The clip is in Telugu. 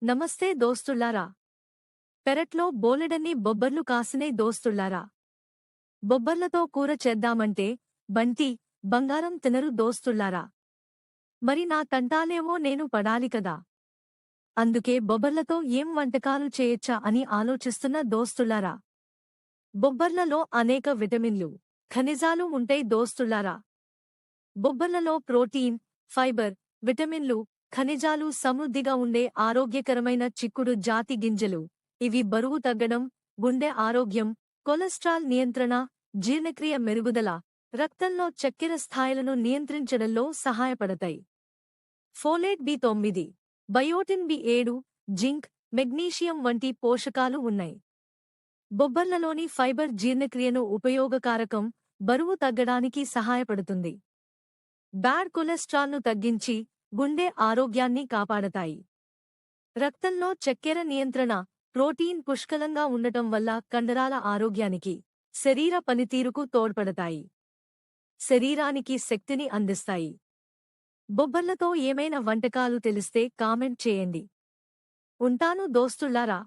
నమస్తే దోస్తుల్లారా. పెరట్లో బోలెడన్ని బొబ్బర్లు కాసినే దోస్తుల్లారా. బొబ్బర్లతో కూర చేద్దామంటే బంటి బంగారం తినరు దోస్తుల్లారా. మరి నా తంటాలేమో నేను పడాలి కదా. అందుకే బొబ్బర్లతో ఏం వంటకాలు చేయొచ్చా అని ఆలోచిస్తున్న దోస్తుల్లారా. బొబ్బర్లలో అనేక విటమిన్లు, ఖనిజాలు ఉంటాయి దోస్తుల్లారా. బొబ్బర్లలో ప్రోటీన్, ఫైబర్, విటమిన్లు, ఖనిజాలు సమృద్ధిగా ఉండే ఆరోగ్యకరమైన చిక్కుడు జాతి గింజలు. ఇవి బరువు తగ్గడం, గుండె ఆరోగ్యం, కొలెస్ట్రాల్ నియంత్రణ, జీర్ణక్రియ మెరుగుదల, రక్తంలో చక్కెర స్థాయిలను నియంత్రించడంలో సహాయపడతాయి. ఫోలేట్ బి9, బయోటిన్ బి7, జింక్, మెగ్నీషియం వంటి పోషకాలు ఉన్నాయి. బొబ్బర్లలోని ఫైబర్ జీర్ణక్రియను ఉపయోగకారకం, బరువు తగ్గడానికి సహాయపడుతుంది. బ్యాడ్ కొలెస్ట్రాల్ను తగ్గించి గుండె ఆరోగ్యాన్ని కాపాడతాయి. రక్తంలో చక్కెర నియంత్రణ, ప్రోటీన్ పుష్కలంగా ఉండటం వల్ల కండరాల ఆరోగ్యానికి, శరీర పనితీరుకు తోడ్పడతాయి. శరీరానికి శక్తిని అందిస్తాయి. బొబ్బర్లతో ఏమైనా వంటకాలు తెలిస్తే కామెంట్ చేయండి. ఉంటాను దోస్తుల్లారా.